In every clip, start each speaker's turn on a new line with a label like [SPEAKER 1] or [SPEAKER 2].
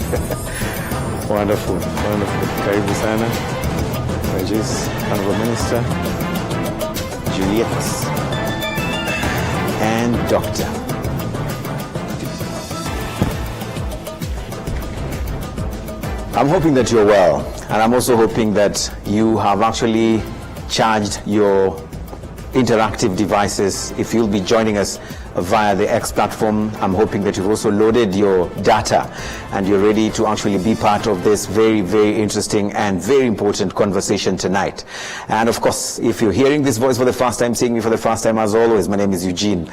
[SPEAKER 1] Wonderful, wonderful. Karibu sana. Regis, Honorable Minister, Juliet, and Doctor. I'm hoping that you're well, and I'm also hoping that you have actually charged your interactive devices. If you'll be joining us via the X platform, I'm hoping that you've also loaded your data and you're ready to actually be part of this very, very interesting and very important conversation tonight. And of course, if you're hearing this voice for the first time, seeing me for the first time, as always, my name is Eugene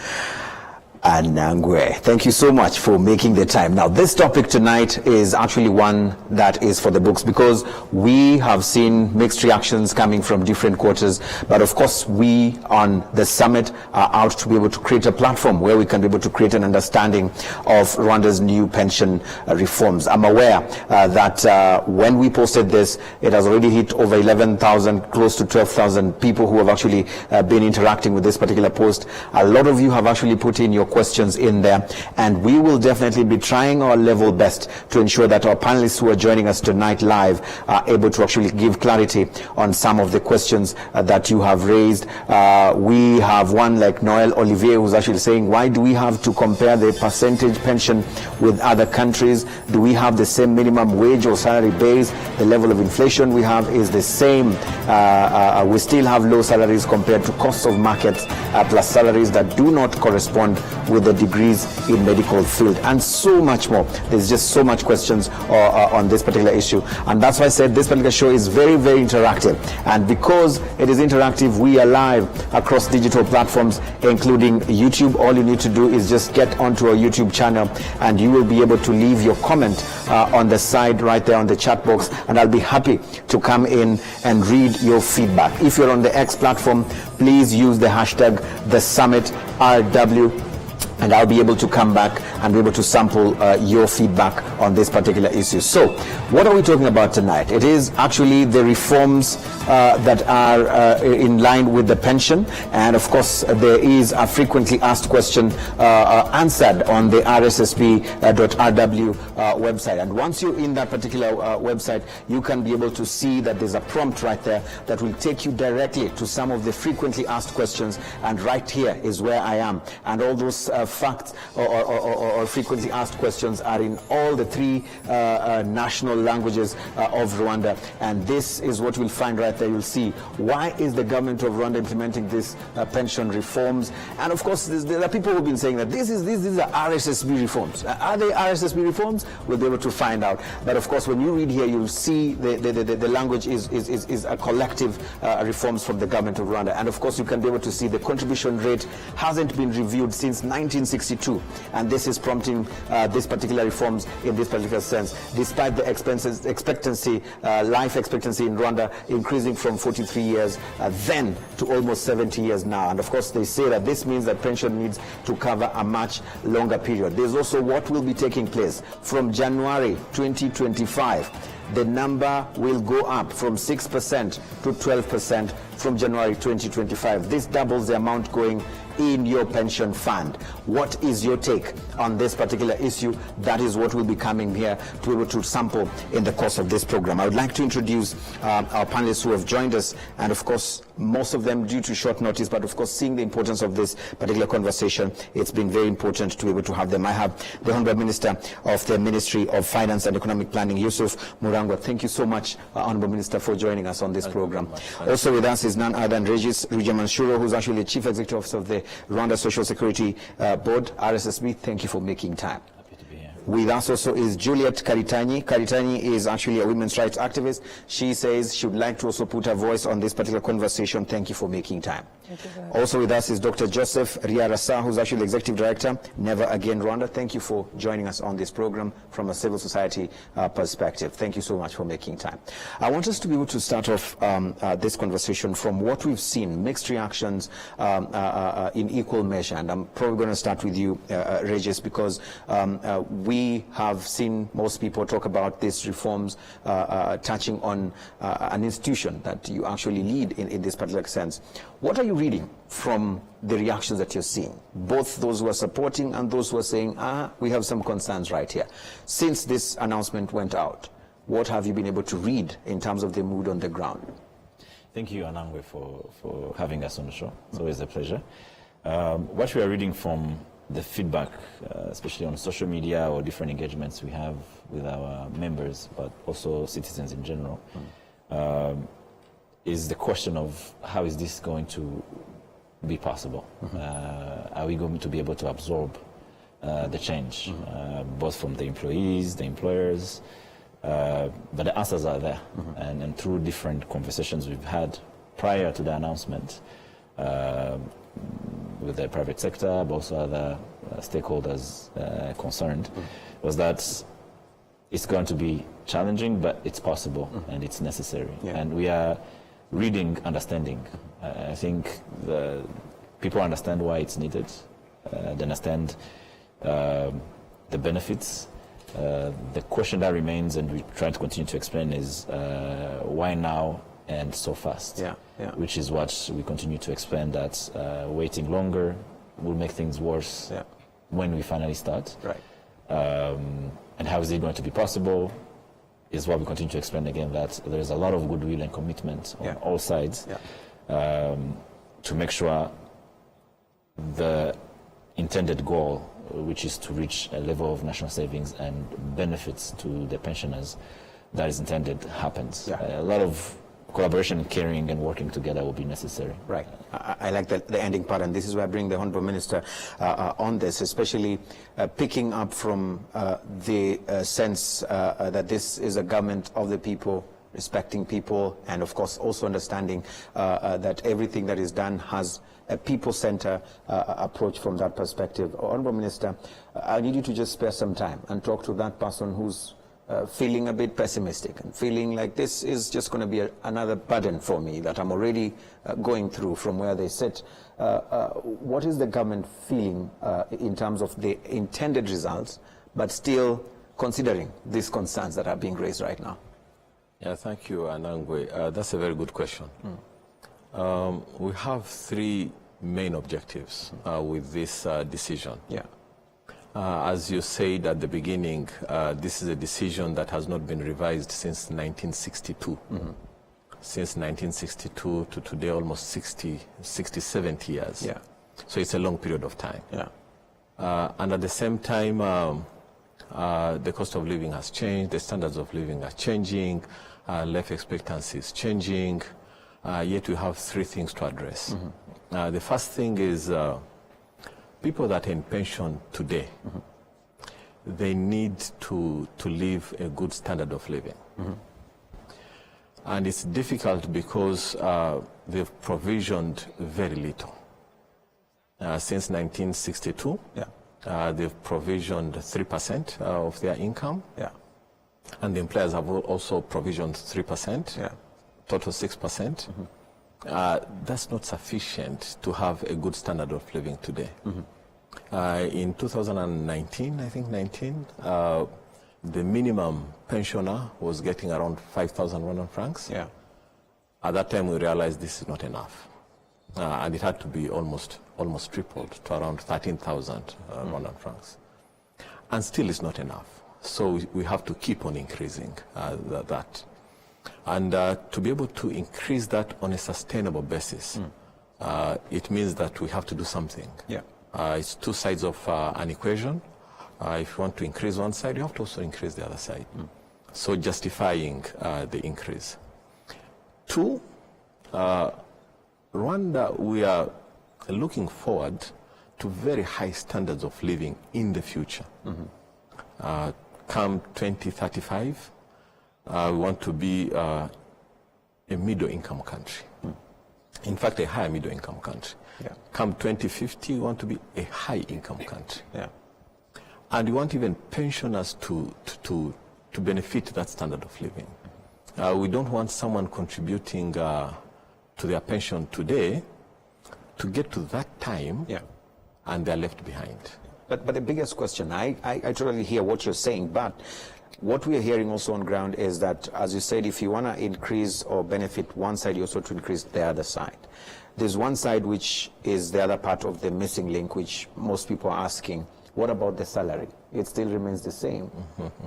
[SPEAKER 1] Anangwe. Thank you so much for making the time. Now, this topic tonight is actually one that is for the books, because we have seen mixed reactions coming from different quarters. But of course, we on the summit are out to be able to create a platform where we can be able to create an understanding of Rwanda's new pension reforms. I'm aware that when we posted this, it has already hit over 11,000, close to 12,000 people who have actually been interacting with this particular post. A lot of you have actually put in your questions in there, and we will definitely be trying our level best to ensure that our panelists who are joining us tonight live are able to actually give clarity on some of the questions that you have raised. We have one like Noel Olivier, who's actually saying, why do we have to compare the percentage pension with other countries? Do we have the same minimum wage or salary base? The level of inflation we have is the same. We still have low salaries compared to costs of markets, plus salaries that do not correspond with the degrees in medical field, and so much more. There's just so much questions on this particular issue, and that's why I said this particular show is very, very interactive. And because it is interactive, we are live across digital platforms, including YouTube. All you need to do is just get onto our YouTube channel, and you will be able to leave your comment on the side right there on the chat box, and I'll be happy to come in and read your feedback. If you're on the X platform, please use the hashtag #TheSummitRW, and I'll be able to come back and be able to sample your feedback on this particular issue. So, what are we talking about tonight? It is actually the reforms that are in line with the pension, and of course there is a frequently asked question answered on the rssb.rw website. And once you're in that particular website, you can be able to see that there's a prompt right there that will take you directly to some of the frequently asked questions, and right here is where I am. And all those facts or frequently asked questions are in all the three national languages of Rwanda, and this is what we'll find right there. You'll see why is the government of Rwanda implementing these pension reforms. And of course there are people who've been saying that these are RSSB reforms. Are they RSSB reforms? We'll be able to find out. But of course when you read here, you'll see the language is a collective reforms from the government of Rwanda. And of course you can be able to see the contribution rate hasn't been reviewed since 1962, and this is prompting this particular reforms in this particular sense, despite the life expectancy in Rwanda increasing from 43 years then to almost 70 years now. And of course they say that this means that pension needs to cover a much longer period. There's also what will be taking place from January 2025. The number will go up from 6% to 12% from January 2025. This doubles the amount going in your pension fund. What is your take on this particular issue? That is what will be coming here to be able to sample in the course of this program. I would like to introduce our panelists who have joined us, and of course most of them due to short notice, but of course seeing the importance of this particular conversation, it's been very important to be able to have them. I have the Honorable Minister of the Ministry of Finance and Economic Planning, Yusuf Murangwa. Thank you so much, Honorable Minister, for joining us on this program. Also with us is none other than Regis Rujamanshuro, who's actually the Chief Executive Officer of the Rwanda Social Security Board, RSSB. Thank you for making time. With us also is Juliet Karitanyi. Karitanyi is actually a women's rights activist. She says she would like to also put her voice on this particular conversation. Thank you for making time. Also with us is Dr. Joseph Riarasa, who's actually the Executive Director, Never Again Rwanda. Thank you for joining us on this program from a civil society perspective. Thank you so much for making time. I want us to be able to start off this conversation from what we've seen, mixed reactions in equal measure. And I'm probably going to start with you, Regis, because we have seen most people talk about these reforms touching on an institution that you actually lead in this particular sense. What are you you reading from the reactions that you're seeing? Both those who are supporting and those who are saying, we have some concerns right here. Since this announcement went out, what have you been able to read in terms of the mood on the ground?
[SPEAKER 2] Thank you, Anangwe, for having us on the show. It's always a pleasure. What we are reading from the feedback, especially on social media or different engagements we have with our members, but also citizens in general, is the question of how is this going to be possible? Are we going to be able to absorb the change, both from the employees, the employers? But the answers are there, and through different conversations we've had prior to the announcement with the private sector, but also other stakeholders concerned, was that it's going to be challenging, but it's possible and it's necessary. And we are reading, understanding. I think people understand why it's needed. They understand the benefits. The question that remains, and we try to continue to explain, is why now and so fast? Which is what we continue to explain, that waiting longer will make things worse when we finally start. And how is it going to be possible is what we continue to explain again, that there is a lot of goodwill and commitment on all sides to make sure the intended goal, which is to reach a level of national savings and benefits to the pensioners that is intended, happens. A lot of collaboration, caring, and working together will be necessary.
[SPEAKER 1] Right. I like the ending part, and this is where I bring the Honourable Minister on this, especially picking up from the sense that this is a government of the people, respecting people, and of course also understanding that everything that is done has a people-centered approach from that perspective. Honourable Minister, I need you to just spare some time and talk to that person who's feeling a bit pessimistic and feeling like this is just going to be another burden for me that I'm already going through from where they sit. What is the government feeling in terms of the intended results, but still considering these concerns that are being raised right now?
[SPEAKER 3] Thank you, Anangwe. That's a very good question. We have three main objectives with this decision. As you said at the beginning, this is a decision that has not been revised since 1962. Since 1962 to today, almost 60, 70 years. So it's a long period of time. And at the same time, the cost of living has changed, the standards of living are changing, life expectancy is changing, yet we have three things to address. The first thing is people that are in pension today, they need to live a good standard of living. And it's difficult because they've provisioned very little. Since 1962, they've provisioned 3% of their income. And the employers have also provisioned 3%, total 6%. That's not sufficient to have a good standard of living today. In 2019, I think 19, the minimum pensioner was getting around 5,000 Rwandan francs. At that time, we realized this is not enough. And it had to be almost tripled to around 13,000 Rwandan francs. And still it's not enough. So we have to keep on increasing that. And to be able to increase that on a sustainable basis, it means that we have to do something. It's two sides of an equation. If you want to increase one side, you have to also increase the other side. So justifying the increase. Two, Rwanda, we are looking forward to very high standards of living in the future. Come 2035, we want to be a middle-income country. In fact, a higher middle-income country. Come 2050, we want to be a high-income country. And we want even pensioners to benefit that standard of living. We don't want someone contributing to their pension today to get to that time and they're left behind.
[SPEAKER 1] But the biggest question, I totally hear what you're saying, but what we are hearing also on ground is that, as you said, if you want to increase or benefit one side, you also to increase the other side. there's one side which is the other part of the missing link, which most people are asking, what about the salary? It still remains the same,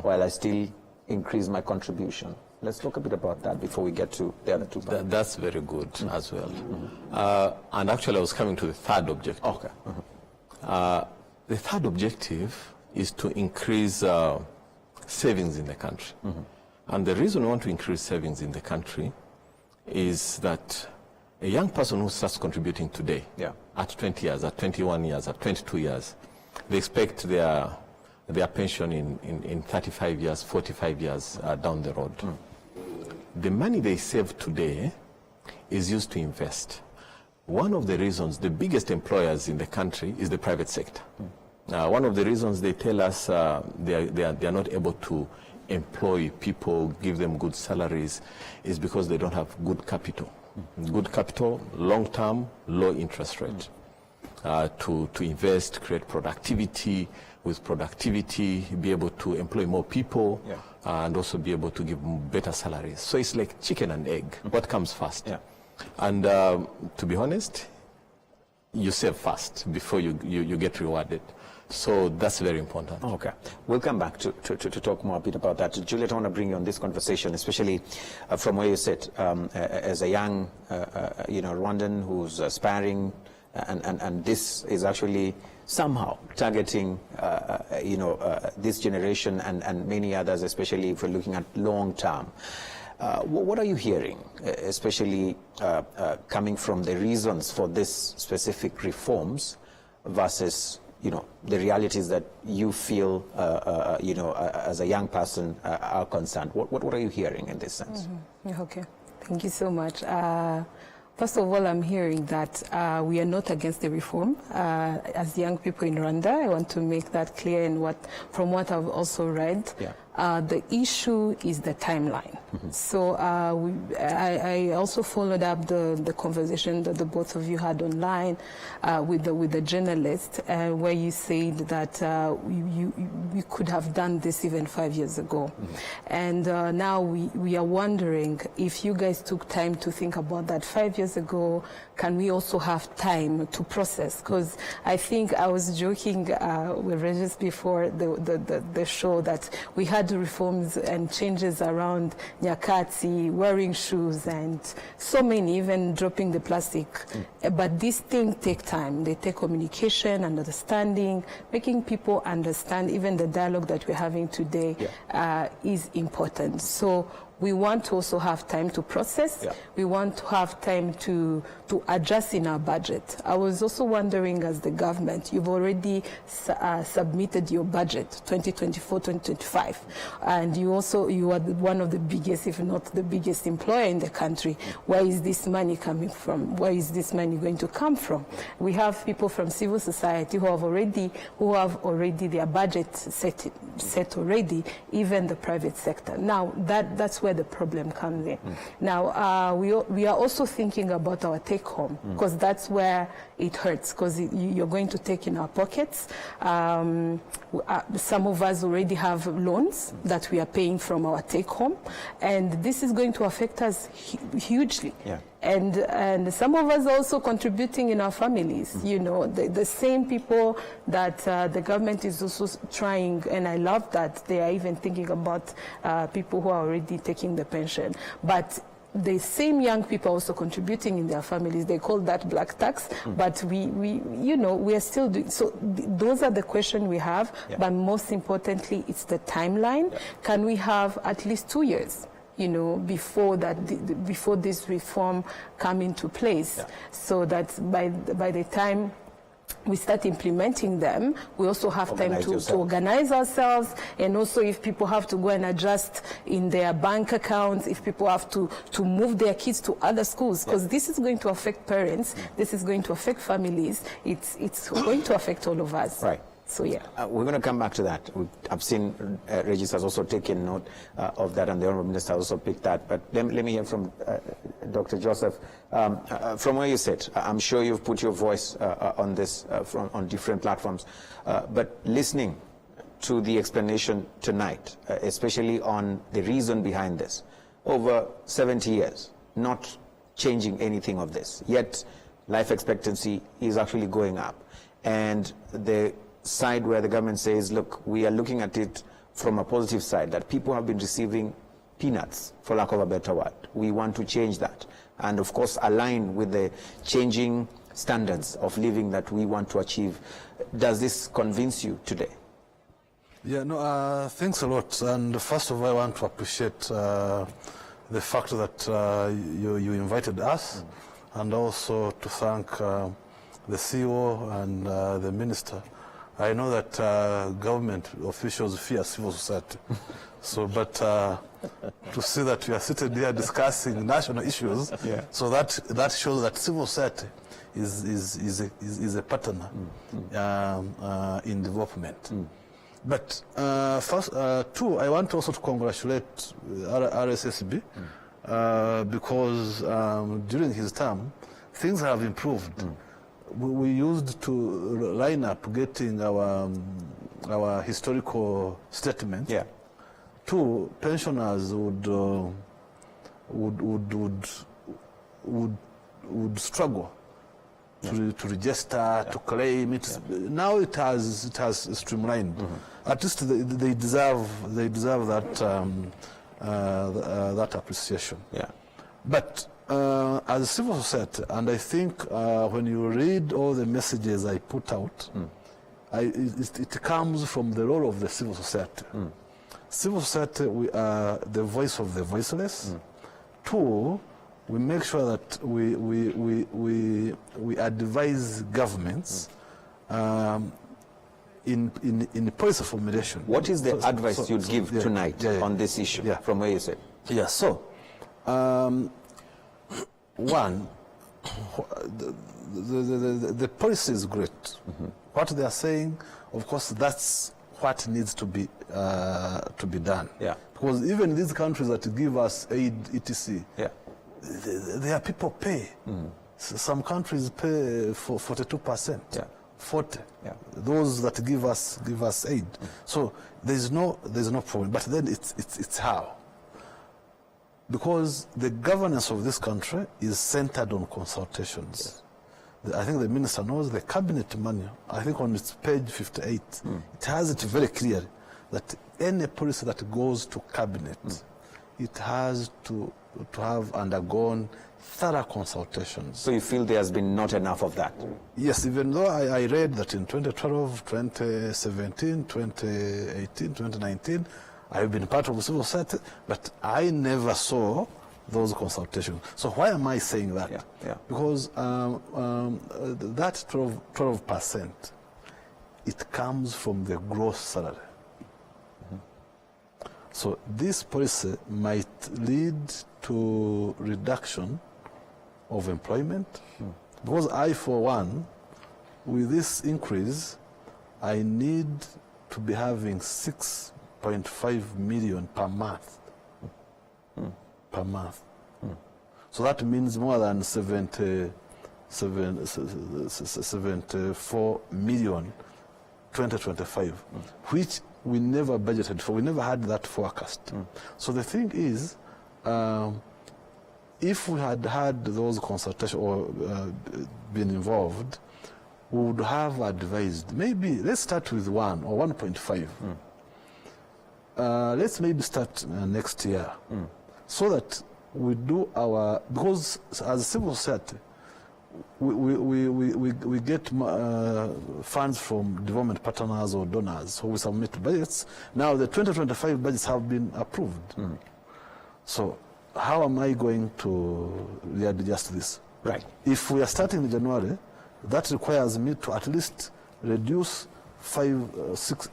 [SPEAKER 1] while I still increase my contribution. Let's talk a bit about that before we get to the other two parts.
[SPEAKER 3] That's very good as well. And actually, I was coming to the third objective.
[SPEAKER 1] Okay.
[SPEAKER 3] The third objective is to increase savings in the country. And the reason we want to increase savings in the country is that a young person who starts contributing today, at 20 years, at 21 years, at 22 years, they expect their pension in 35 years, 45 years down the road. The money they save today is used to invest. One of the reasons, the biggest employers in the country is the private sector. One of the reasons they tell us they are not able to employ people, give them good salaries, is because they don't have good capital. Good capital, long-term, low interest rate. To invest, create productivity, with productivity, be able to employ more people, and also be able to give better salaries. So it's like chicken and egg. What comes first? And to be honest, you save first before you get rewarded. So that's very important.
[SPEAKER 1] Okay. We'll come back to talk more a bit about that. Juliet, I want to bring you on this conversation, especially from where you sit as a young Rwandan who's aspiring, and this is actually somehow targeting this generation and many others, especially if we're looking at long term. What are you hearing, especially coming from the reasons for this specific reforms versus the realities that you feel as a young person are concerned? What are you hearing in this sense?
[SPEAKER 4] Okay, thank you so much. First of all, I'm hearing that we are not against the reform. As young people in Rwanda, I want to make that clear, and from what I've also read, the issue is the timeline. So I also followed up the conversation that the both of you had online with the journalist, where you said that we could have done this even 5 years ago. And now we are wondering if you guys took time to think about that 5 years ago, can we also have time to process? Because I think I was joking with Regis before the show that we had reforms and changes around Nyakatsi, wearing shoes, and so many, even dropping the plastic. But these things take time. They take communication, understanding, making people understand. Even the dialogue that we're having today is important. So we want to also have time to process. We want to have time to adjust in our budget. I was also wondering, as the government, you've already submitted your budget, 2024-2025, and you are one of the biggest, if not the biggest employer in the country. Where is this money coming from? Where is this money going to come from? We have people from civil society who have already their budget set already, even the private sector. Now that's where the problem comes in. Now we are also thinking about our take home, because that's where it hurts, because you're going to take in our pockets. Some of us already have loans that we are paying from our take home, and this is going to affect us hugely. And some of us are also contributing in our families. The same people that the government is also trying, and I love that they are even thinking about people who are already taking the pension. But the same young people also contributing in their families. They call that black tax, but we are still doing. So those are the questions we have, but most importantly, it's the timeline. Can we have at least 2 years? Before this reform come into place, so that by the time we start implementing them, we also have time to organize ourselves, and also if people have to go and adjust in their bank accounts, if people have to move their kids to other schools, because this is going to affect parents, this is going to affect families, it's going to affect all of us.
[SPEAKER 1] Right.
[SPEAKER 4] So
[SPEAKER 1] we're going to come back to that. I've seen Regis has also taken note of that, and the Honourable Minister also picked that. But let me hear from Dr. Joseph. From where you sit, I'm sure you've put your voice on this on different platforms. But listening to the explanation tonight, especially on the reason behind this, over 70 years, not changing anything of this, yet life expectancy is actually going up. And the side where the government says, look, we are looking at it from a positive side, that people have been receiving peanuts, for lack of a better word. We want to change that. And of course, align with the changing standards of living that we want to achieve. Does this convince you today?
[SPEAKER 5] Yeah, no, thanks a lot. And first of all, I want to appreciate the fact that you invited us, and also to thank the CEO and the minister. I know that government officials fear civil society. So, but to see that we are sitting here discussing national issues, so that shows that civil society is a partner in development. But first, two, I want also to congratulate RSSB because during his term, things have improved. We used to line up getting our historical statement. Two, pensioners would struggle to register, to claim it. Now it has streamlined. At least they deserve that appreciation. But as a civil society, and I think when you read all the messages I put out, it comes from the role of the civil society. Civil society, we are the voice of the voiceless. Two, we make sure that we advise governments in policy formulation.
[SPEAKER 1] What is the advice you'd give tonight on this issue from where you said?
[SPEAKER 5] So, one, the policy is great. What they are saying, of course, that's what needs to be done. Because even these countries that give us aid, etc., their people pay. Some countries pay for 42%. 40. Those that give us aid. So there's no problem. But then it's how. Because the governance of this country is centered on consultations. I think the minister knows the cabinet manual. I think on its page 58, it has it very clear that any policy that goes to cabinet, it has to have undergone thorough consultations.
[SPEAKER 1] So you feel there has been not enough of that?
[SPEAKER 5] Yes, even though I read that in 2012, 2017, 2018, 2019, I've been part of civil society, but I never saw those consultations. So why am I saying that? Because that 12%, it comes from the gross salary. So this policy might lead to reduction of employment, because I, for one, with this increase, I need to be having 6.5 million per month. Per month. So that means more than 74 million 2025, which we never budgeted for. We never had that forecast. So the thing is, if we had those consultations or been involved, we would have advised, maybe let's start with 1 or 1.5. Let's maybe start next year, so that we do our, because as a civil society, we get funds from development partners or donors, so we submit budgets. Now the 2025 budgets have been approved. So how am I going to readjust this?
[SPEAKER 1] Right.
[SPEAKER 5] If we are starting in January, that requires me to at least reduce 6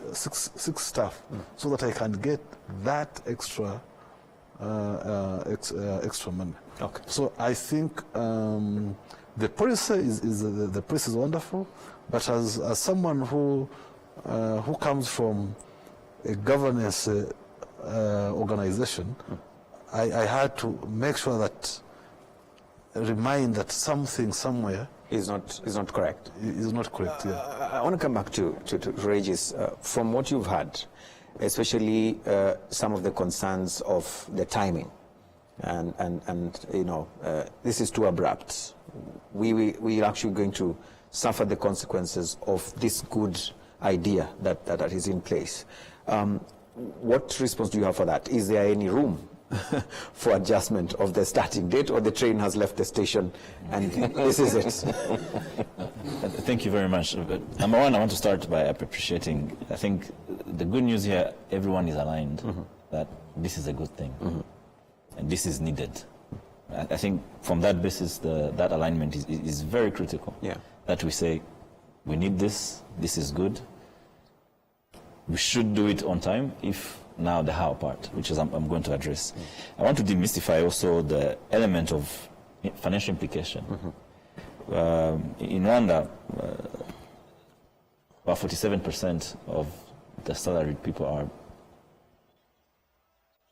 [SPEAKER 5] staff, so that I can get that extra money.
[SPEAKER 1] Okay.
[SPEAKER 5] So I think the policy is wonderful, but as someone who comes from a governance organization, I had to make sure that remind that something somewhere
[SPEAKER 1] is not correct.
[SPEAKER 5] Is not correct.
[SPEAKER 1] I want to come back to Regis. From what you've had, especially some of the concerns of the timing and you know, this is too abrupt, we are actually going to suffer the consequences of this good idea that is in place. What response do you have for that? Is there any room for adjustment of the starting date, or the train has left the station and this is it?
[SPEAKER 2] Thank you very much. Number one, I want to start by appreciating, I think the good news here, everyone is aligned that this is a good thing and this is needed. I think from that basis, that alignment is very critical.
[SPEAKER 1] Yeah.
[SPEAKER 2] That we say, we need this, this is good, we should do it on time, if now the how part, which is I'm going to address. I want to demystify also the element of financial implication. In Rwanda, about 47% of the salaried people are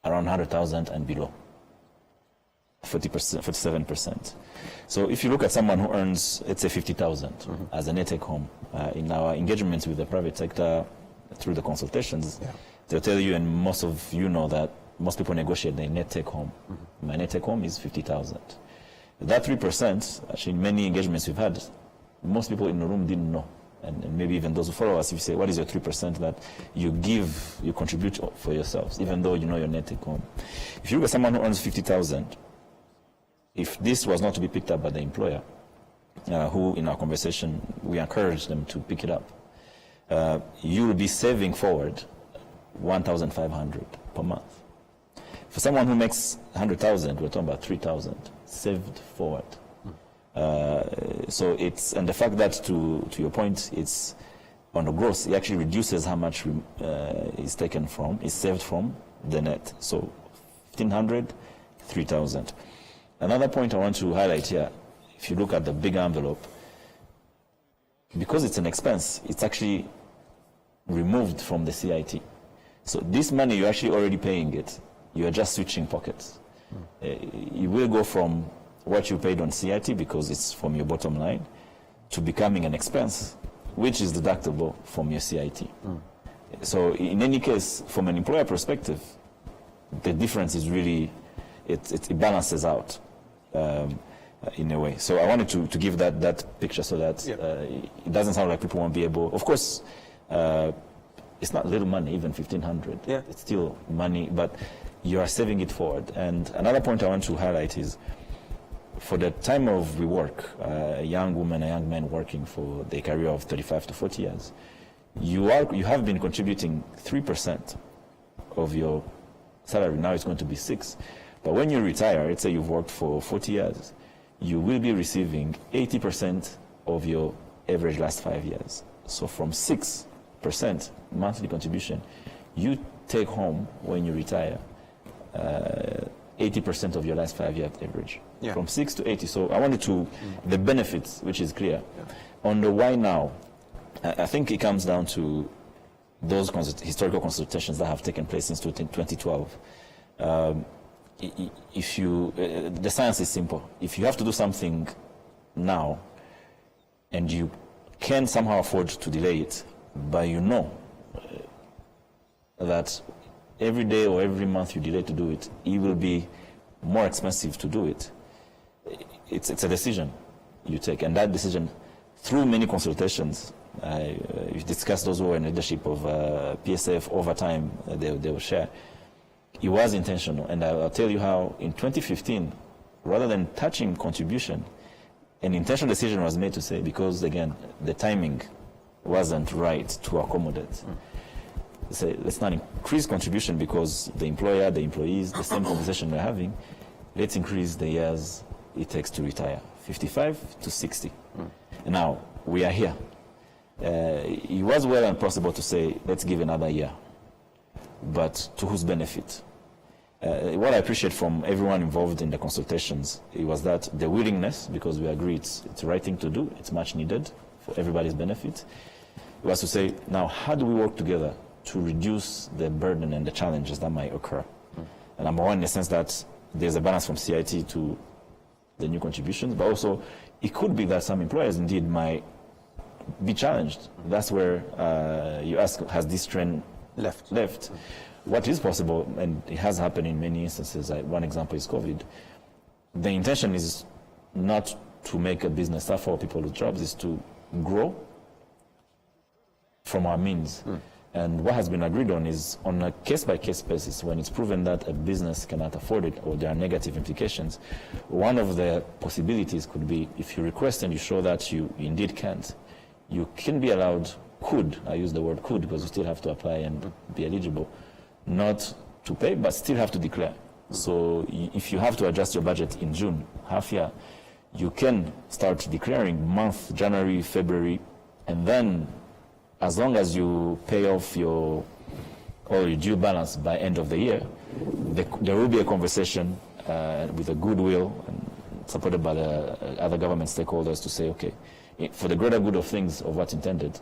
[SPEAKER 2] around 100,000 and below. 47%. So if you look at someone who earns, let's say, 50,000 as a net take home, in our engagements with the private sector through the consultations, they'll tell you, and most of you know, that most people negotiate their net take home. My net take home is 50,000. That 3%, actually, in many engagements we've had, most people in the room didn't know. And maybe even those who follow us, if you say, what is your 3% that you give, you contribute for yourselves, even though you know your net take home? If you look at someone who earns 50,000, if this was not to be picked up by the employer, who in our conversation, we encourage them to pick it up, you will be saving forward 1,500 per month. For someone who makes 100,000, we're talking about 3,000 saved forward. So it's, and the fact that to your point, it's on the gross, it actually reduces how much is taken from, is saved from the net. So 1,500, 3,000. Another point I want to highlight here, if you look at the big envelope, because it's an expense, it's actually removed from the CIT. So this money, you're actually already paying it. You are just switching pockets. You will go from what you paid on CIT, because it's from your bottom line, to becoming an expense, which is deductible from your CIT. So in any case, from an employer perspective, the difference is really, it balances out in a way. So I wanted to give that picture so that it doesn't sound like people won't be able. Of course, it's not little money, even 1,500. It's still money, but you are saving it forward. And another point I want to highlight is, for the time of we work, a young woman, a young man working for their career of 35 to 40 years, you have been contributing 3% of your salary. Now it's going to be 6%. But when you retire, let's say you've worked for 40 years, you will be receiving 80% of your average last 5 years. So from 6% monthly contribution, you take home when you retire 80% of your last 5 year average. From 6 to 80. So I wanted to, the benefits, which is clear. On the why now, I think it comes down to those historical consultations that have taken place since 2012. If you, the science is simple. If you have to do something now, and you can somehow afford to delay it, but you know that every day or every month you delay to do it, it will be more expensive to do it. It's a decision you take, and that decision, through many consultations, we've discussed those who were in leadership of PSF over time, they will share. It was intentional, and I'll tell you how in 2015, rather than touching contribution, an intentional decision was made to say, because again, the timing wasn't right to accommodate. Say, let's not increase contribution because the employer, the employees, the same conversation we're having, let's increase the years it takes to retire, 55 to 60. And now, we are here. It was well and possible to say, let's give another year. But to whose benefit? What I appreciate from everyone involved in the consultations, it was that the willingness, because we agree it's the right thing to do, it's much needed for everybody's benefit, it was to say, now how do we work together to reduce the burden and the challenges that might occur? And number one, in the sense that there's a balance from CIT to the new contributions, but also it could be that some employers indeed might be challenged. That's where you ask, has this trend left? what is possible, and it has happened in many instances, one example is COVID, the intention is not to make a business suffer or people lose jobs, is to grow from our means. And what has been agreed on is on a case-by-case basis, when it's proven that a business cannot afford it or there are negative implications, one of the possibilities could be, if you request and you show that you indeed can't, you can be allowed, I use the word could because you still have to apply and be eligible, not to pay, but still have to declare. So if you have to adjust your budget in June, half year, you can start declaring month, January, February, and then as long as you pay off your due balance by end of the year, there will be a conversation with a goodwill and supported by the other government stakeholders to say, okay, for the greater good of things of what's intended,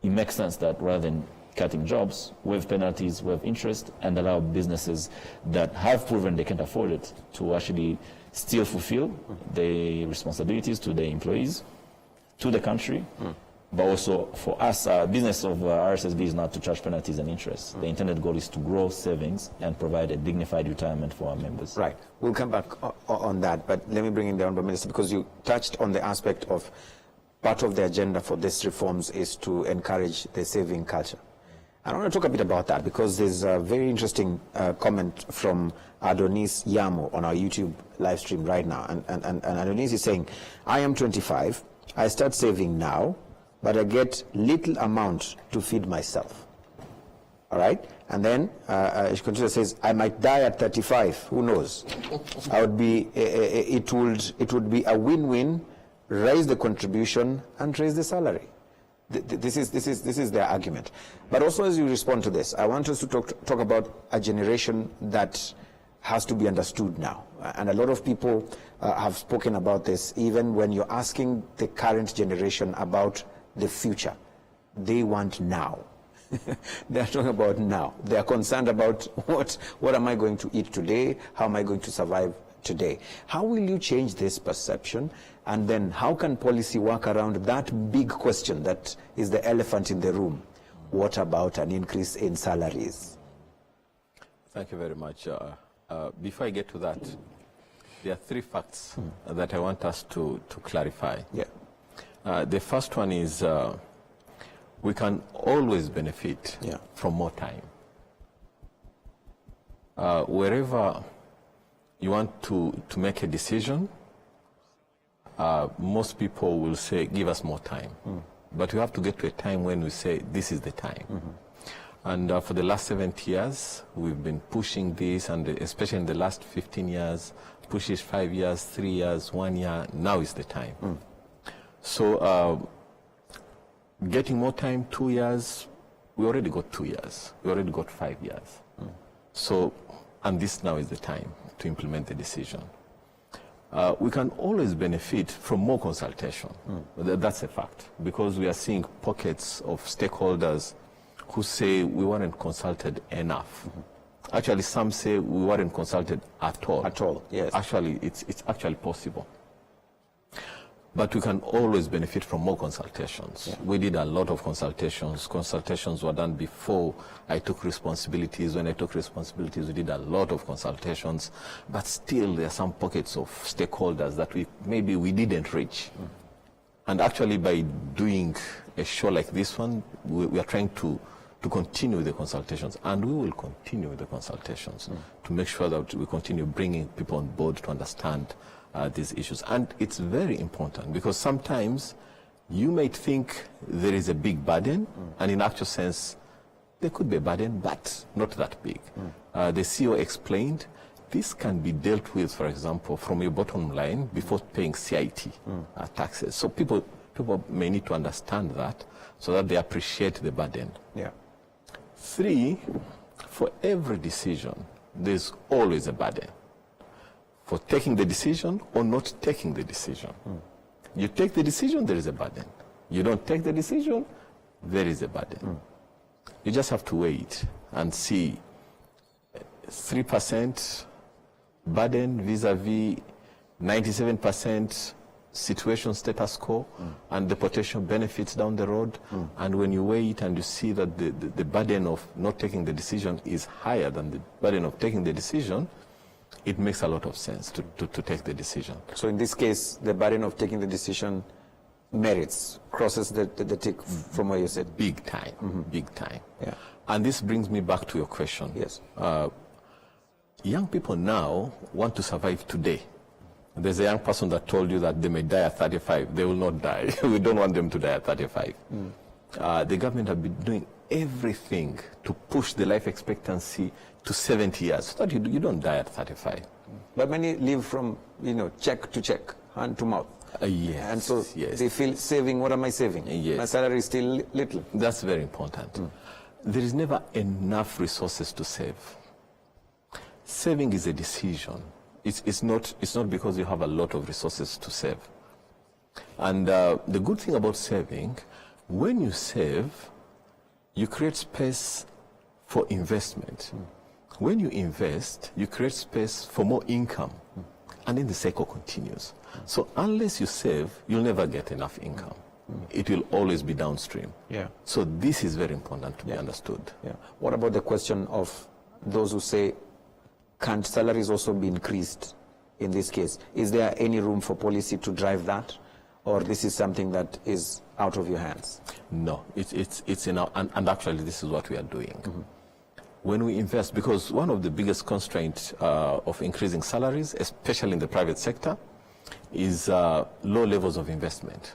[SPEAKER 2] it makes sense that rather than cutting jobs, waive penalties, waive interest, and allow businesses that have proven they can't afford it to actually still fulfill their responsibilities to their employees, to the country, but also for us, business of RSSB is not to charge penalties and interest. The intended goal is to grow savings and provide a dignified retirement for our members.
[SPEAKER 1] Right. We'll come back on that, but let me bring in the Honourable Minister, because you touched on the aspect of part of the agenda for these reforms is to encourage the saving culture. I want to talk a bit about that because there's a very interesting comment from Adonis Yamo on our YouTube live stream right now. And Adonis is saying, I am 25, I start saving now, but I get little amount to feed myself. All right? And then she continues, says, I might die at 35, who knows? I would be, it would be a win-win, raise the contribution and raise the salary. This is their argument. But also, as you respond to this, I want us to talk about a generation that has to be understood now. And a lot of people have spoken about this, even when you're asking the current generation about the future. They want now. They're talking about now. They're concerned about what am I going to eat today? How am I going to survive today? How will you change this perception? And then how can policy work around that big question that is the elephant in the room? What about an increase in salaries?
[SPEAKER 3] Thank you very much. Before I get to that, there are three facts that I want us to clarify.
[SPEAKER 1] Yeah.
[SPEAKER 3] The first one is we can always benefit from more time. Wherever you want to make a decision, most people will say, give us more time. But we have to get to a time when we say, this is the time. And for the last 70 years, we've been pushing this, and especially in the last 15 years, pushes 5 years, 3 years, 1 year, now is the time. So getting more time, 2 years, we already got 2 years. We already got 5 years. So, and this now is the time to implement the decision. We can always benefit from more consultation. That's a fact, because we are seeing pockets of stakeholders who say we weren't consulted enough. Actually, some say we weren't consulted at all. At all, yes. Actually, it's actually possible. But we can always benefit from more consultations. Yeah. We did a lot of consultations. Consultations were done before I took responsibilities. When I took responsibilities, we did a lot of consultations. But still, there are some pockets of stakeholders that maybe we didn't reach. And actually, by doing a show like this one, we are trying to continue the consultations. And we will continue with the consultations to make sure that we continue bringing people on board to understand these issues. And it's very important because sometimes you might think there is a big burden, and in actual sense, there could be a burden, but not that big. The CEO explained this can be dealt with, for example, from your bottom line before paying CIT taxes. So people may need to understand that so that they appreciate the burden. Yeah. 3, for every decision, there's always a burden. For taking the decision or not taking the decision. You take the decision, there is a burden. You don't take the decision, there is a burden. You just have to wait and see 3% burden vis-a-vis 97% situation status quo and the potential benefits down the road, and when you weigh it and you see that the burden of not taking the decision is higher than the burden of taking the decision, it makes a lot of sense to take the decision.
[SPEAKER 1] So in this case, the burden of taking the decision merits, crosses the tick from what you said?
[SPEAKER 3] Big time, big time.
[SPEAKER 1] Yeah.
[SPEAKER 3] And this brings me back to your question.
[SPEAKER 1] Yes.
[SPEAKER 3] Young people now want to survive today. There's a young person that told you that they may die at 35. They will not die. We don't want them to die at 35. The government have been doing everything to push the life expectancy to 70 years so that you don't die at 35.
[SPEAKER 1] But many live from, check to check, hand to mouth.
[SPEAKER 3] Yes.
[SPEAKER 1] And so they feel saving, what am I saving?
[SPEAKER 3] Yes.
[SPEAKER 1] My salary is still little.
[SPEAKER 3] That's very important. There is never enough resources to save. Saving is a decision. It's not because you have a lot of resources to save. And the good thing about saving, when you save, you create space for investment. When you invest, you create space for more income. And then the cycle continues. So unless you save, you'll never get enough income. It will always be downstream.
[SPEAKER 1] Yeah.
[SPEAKER 3] So this is very important to be understood.
[SPEAKER 1] Yeah. What about the question of those who say, can't salaries also be increased in this case? Is there any room for policy to drive that? Or this is something that is out of your hands?
[SPEAKER 3] No, it's in our, and actually this is what we are doing. When we invest, because one of the biggest constraints of increasing salaries, especially in the private sector, is low levels of investment.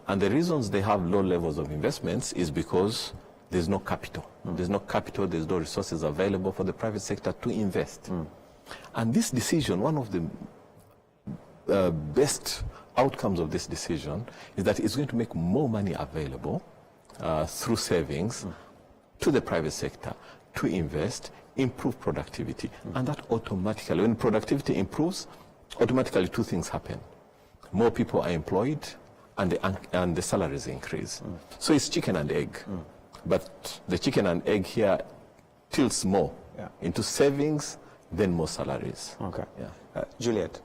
[SPEAKER 3] And the reasons they have low levels of investments is because there's no capital. There's no capital, there's no resources available for the private sector to invest. And this decision, one of the best outcomes of this decision is that it's going to make more money available through savings to the private sector to invest, improve productivity. And that automatically, when productivity improves, automatically two things happen. More people are employed and the salaries increase. So it's chicken and egg. But the chicken and egg here tilts more into savings, then more salaries.
[SPEAKER 1] Okay. Juliet,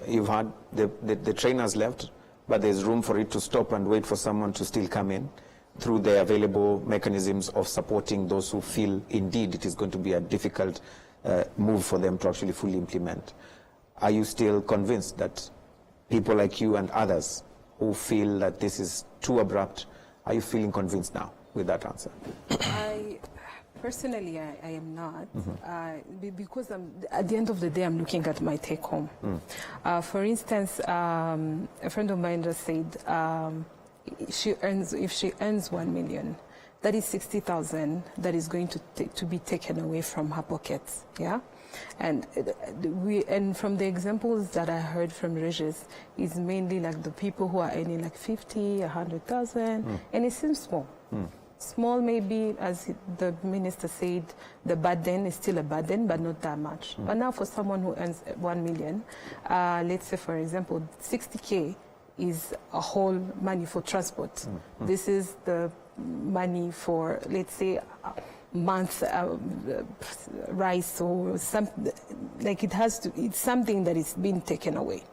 [SPEAKER 1] you've had the train has left, but there's room for it to stop and wait for someone to still come in through the available mechanisms of supporting those who feel indeed it is going to be a difficult move for them to actually fully implement. Are you still convinced that people like you and others who feel that this is too abrupt, are you feeling convinced now with that answer?
[SPEAKER 4] Personally, I am not, because at the end of the day, I'm looking at my take home. For instance, a friend of mine just said, if she earns 1 million, that is 60,000 that is going to be taken away from her pockets. Yeah, and from the examples that I heard from Regis, is mainly like the people who are earning like 50, 100,000, and it seems small. Small, maybe, as the minister said, the burden is still a burden, but not that much. But now for someone who earns 1 million, let's say, for example, 60K is a whole money for transport. This is the money for, let's say, month rice or something, like it's something that is being taken away.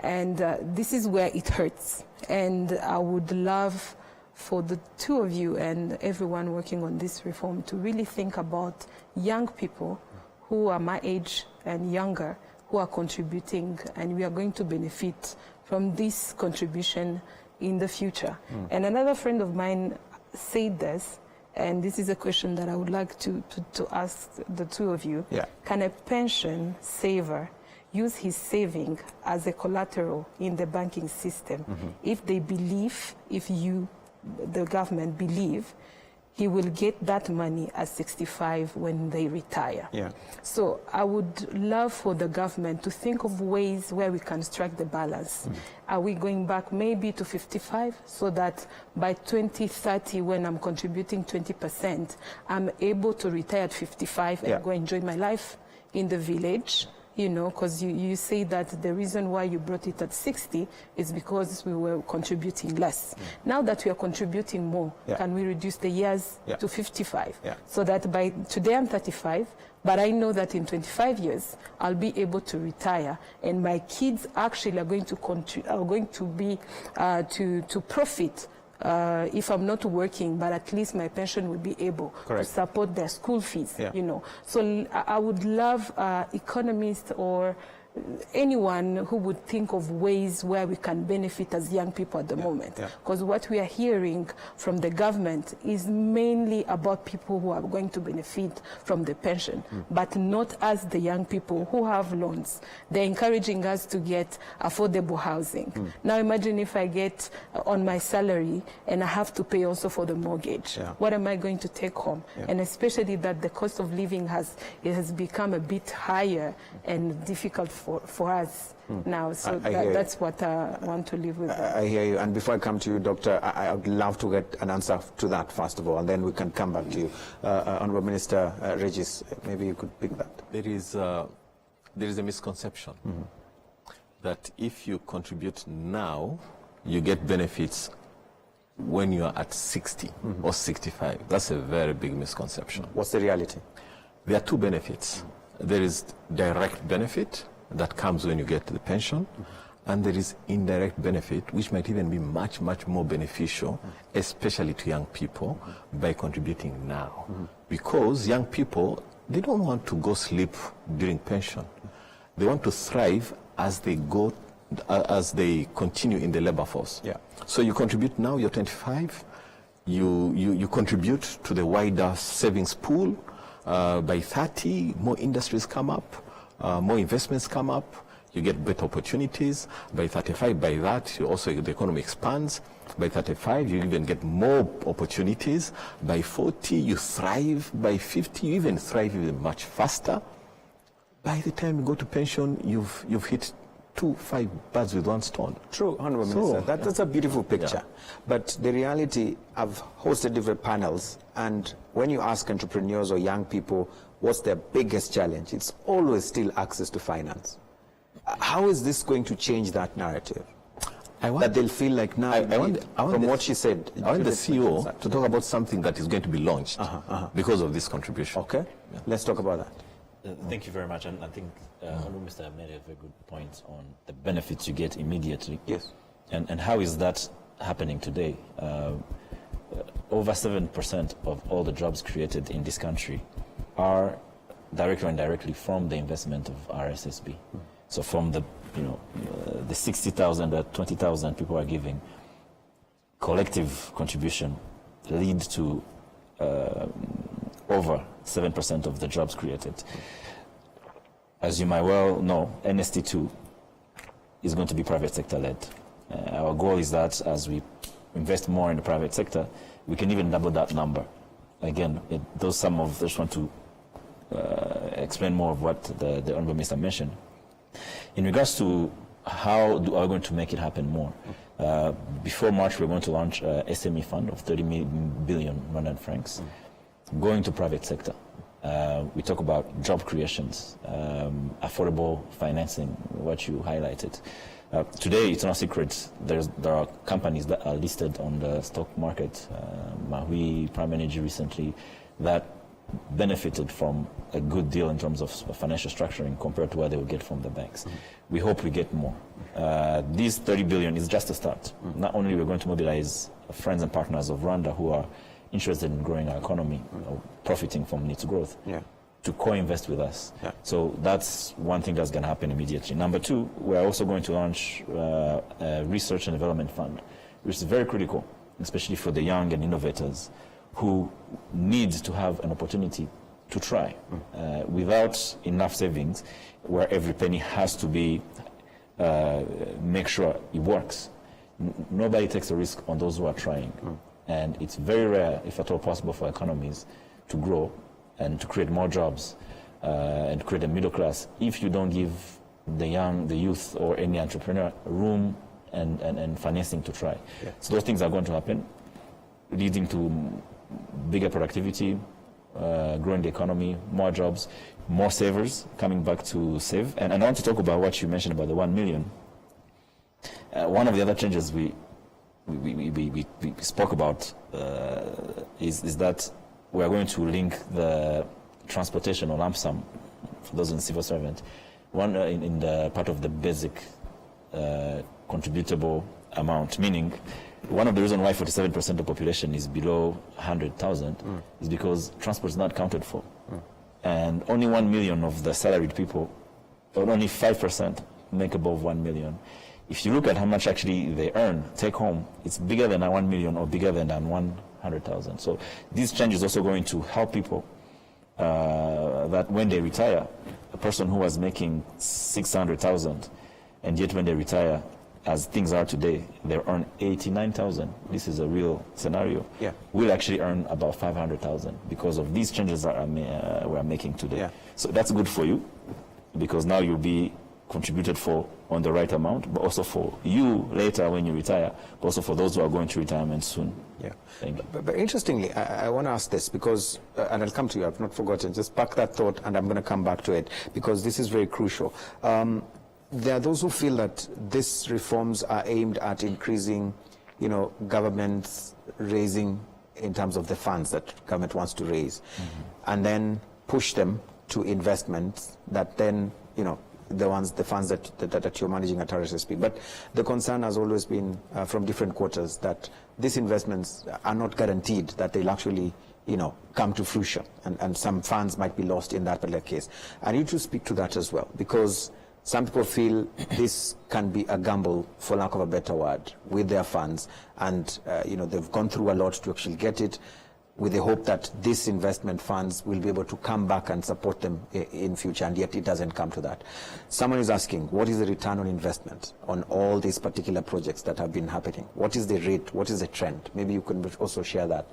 [SPEAKER 4] And this is where it hurts. And I would love for the two of you and everyone working on this reform to really think about young people who are my age and younger who are contributing, and we are going to benefit from this contribution in the future. And another friend of mine said this, and this is a question that I would like to ask the two of you. Can a pension saver use his saving as a collateral in the banking system if they believe, the government believe, he will get that money at 65 when they retire? So I would love for the government to think of ways where we can strike the balance. Are we going back maybe to 55 so that by 2030, when I'm contributing 20%, I'm able to retire at 55 and go enjoy my life in the village, you know, because you say that the reason why you brought it at 60 is because we were contributing less. Now that we are contributing more, can we reduce the years to 55? So that by today I'm 35, but I know that in 25 years I'll be able to retire, and my kids actually are going to be to profit. If I'm not working, but at least my pension will be able to support their school fees, you know. So I would love economists or anyone who would think of ways where we can benefit as young people at the moment. Because what we are hearing from the government is mainly about people who are going to benefit from the pension, but not as the young people who have loans. They're encouraging us to get affordable housing. Now imagine if I get on my salary and I have to pay also for the mortgage. What am I going to take home? And especially that the cost of living has become a bit higher and difficult for us now. So that's what I want to live with.
[SPEAKER 1] I hear you. And before I come to you, Doctor, I would love to get an answer to that, first of all, and then we can come back to you. Honorable Minister Regis, maybe you could pick that.
[SPEAKER 3] There is a misconception that if you contribute now, you get benefits when you are at 60 or 65. That's a very big misconception.
[SPEAKER 1] What's the reality?
[SPEAKER 3] There are two benefits. There is direct benefit that comes when you get the pension, and there is indirect benefit, which might even be much, much more beneficial, especially to young people, by contributing now. Because young people, they don't want to go sleep during pension. They want to thrive as they go, as they continue in the labor force. So you contribute now, you're 25, you contribute to the wider savings pool. By 30, more industries come up. More investments come up, you get better opportunities. By 35, by that, the economy expands. By 35, you even get more opportunities. By 40, you thrive. By 50, you even thrive even much faster. By the time you go to pension, you've hit 5 birds with one stone.
[SPEAKER 1] True, Honorable Minister. That's a beautiful picture. But the reality, I've hosted different panels, and when you ask entrepreneurs or young people what's their biggest challenge, it's always still access to finance. How is this going to change that narrative? That they'll feel like now, from what she said.
[SPEAKER 3] I want the CEO to talk about something that is going to be launched because of this contribution.
[SPEAKER 1] Okay, let's talk about that.
[SPEAKER 2] Thank you very much. And I think Honorable Minister made a very good point on the benefits you get immediately.
[SPEAKER 1] Yes.
[SPEAKER 2] And how is that happening today? Over 7% of all the jobs created in this country are directly or indirectly from the investment of RSSB. So from the, the 60,000 or 20,000 people are giving, collective contribution lead to over 7% of the jobs created. As you might well know, NST2 is going to be private sector led. Our goal is that as we invest more in the private sector, we can even double that number. Again, I just want to explain more of what the Honourable Minister mentioned. In regards to how are we going to make it happen more, before March we're going to launch a SME fund of 30 billion Rwandan francs, going to private sector. We talk about job creations, affordable financing, what you highlighted. Today, it's no secret, there are companies that are listed on the stock market, Mahui, Prime Energy recently, that benefited from a good deal in terms of financial structuring compared to what they would get from the banks. We hope we get more. These 30 billion is just a start. Not only we're going to mobilize friends and partners of Rwanda who are interested in growing our economy, profiting from its growth, to co-invest with us. So that's one thing that's going to happen immediately. Number two, we're also going to launch a research and development fund, which is very critical, especially for the young and innovators who need to have an opportunity to try. Without enough savings, where every penny has to be, make sure it works. Nobody takes a risk on those who are trying. And it's very rare, if at all possible, for economies to grow and to create more jobs and create a middle class if you don't give the young, the youth, or any entrepreneur room and financing to try. So those things are going to happen, leading to bigger productivity, growing the economy, more jobs, more savers coming back to save. And I want to talk about what you mentioned about the 1 million. One of the other changes we spoke about is that we are going to link the transportation or lump sum for those in civil servant, one in the part of the basic contributable amount, meaning one of the reasons why 47% of the population is below 100,000 is because transport is not accounted for. And only 1 million of the salaried people, or only 5% make above 1 million. If you look at how much actually they earn, take home, it's bigger than 1 million or bigger than 100,000. So this change is also going to help people that when they retire, a person who was making 600,000 and yet when they retire, as things are today, they earn 89,000. This is a real scenario. Yeah. Will actually earn about 500,000 because of these changes that we are making today. Yeah. So that's good for you because now you'll be contributed for on the right amount, but also for you later when you retire, but also for those who are going to retirement soon. Yeah. Thank you.
[SPEAKER 1] But interestingly, I want to ask this because, and I'll come to you, I've not forgotten, just pack that thought and I'm going to come back to it because this is very crucial. There are those who feel that these reforms are aimed at increasing, governments raising in terms of the funds that government wants to raise, and then push them to investments that then, the funds that you're managing at RSSB. But the concern has always been from different quarters that these investments are not guaranteed that they'll actually come to fruition, and some funds might be lost in that particular case. I need to speak to that as well because some people feel this can be a gamble, for lack of a better word, with their funds, and they've gone through a lot to actually get it, with the hope that these investment funds will be able to come back and support them in future, and yet it doesn't come to that. Someone is asking, what is the return on investment on all these particular projects that have been happening? What is the rate? What is the trend? Maybe you can also share that.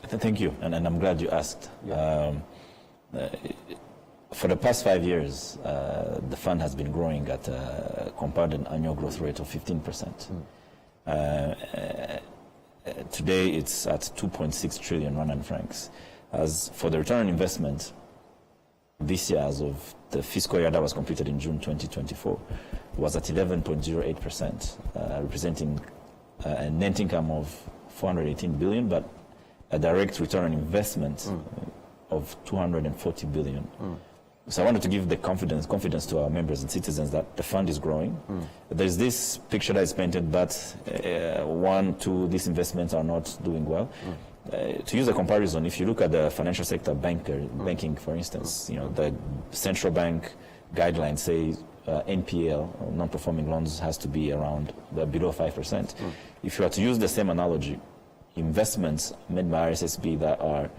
[SPEAKER 2] Thank you, and I'm glad you asked. Yeah. For the past 5 years, the fund has been growing at a compounded annual growth rate of 15%. Today, it's at 2.6 trillion Rwandan francs. As for the return on investment, this year, as of the fiscal year that was completed in June 2024, was at 11.08%, representing a net income of 418 billion, but a direct return on investment of 240 billion. So I wanted to give the confidence to our members and citizens that the fund is growing. There's this picture that is painted, but these investments are not doing well. To use a comparison, if you look at the financial sector, banking, for instance, the central bank guidelines say NPL, non-performing loans, has to be around below 5%. If you are to use the same analogy, investments made by RSSB that are,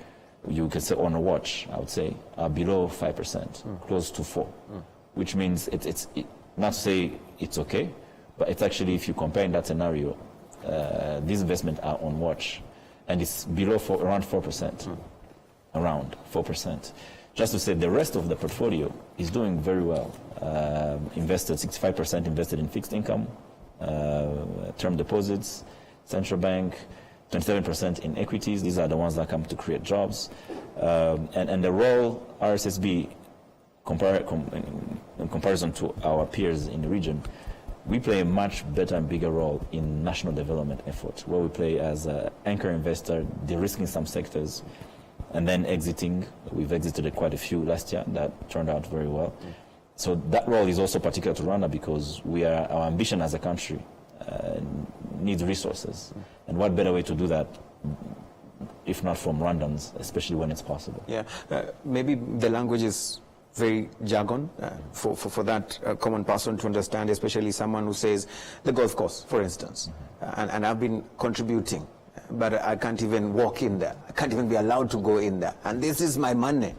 [SPEAKER 2] you can say on a watch, I would say, are below 5%, close to 4%, which means it's not to say it's okay, but it's actually, if you compare in that scenario, these investments are on watch, and it's below around 4%, around 4%. Just to say, the rest of the portfolio is doing very well. 65% invested in fixed income, term deposits, central bank, 27% in equities. These are the ones that come to create jobs. And the role RSSB, in comparison to our peers in the region, we play a much better and bigger role in national development efforts, where we play as an anchor investor, de-risking some sectors, and then exiting. We've exited quite a few last year that turned out very well. So that role is also particular to Rwanda because our ambition as a country needs resources. And what better way to do that if not from Rwandans, especially when it's possible? Yeah,
[SPEAKER 1] maybe the language is very jargon for that common person to understand, especially someone who says the golf course, for instance, and I've been contributing, but I can't even walk in there. I can't even be allowed to go in there. And this is my money.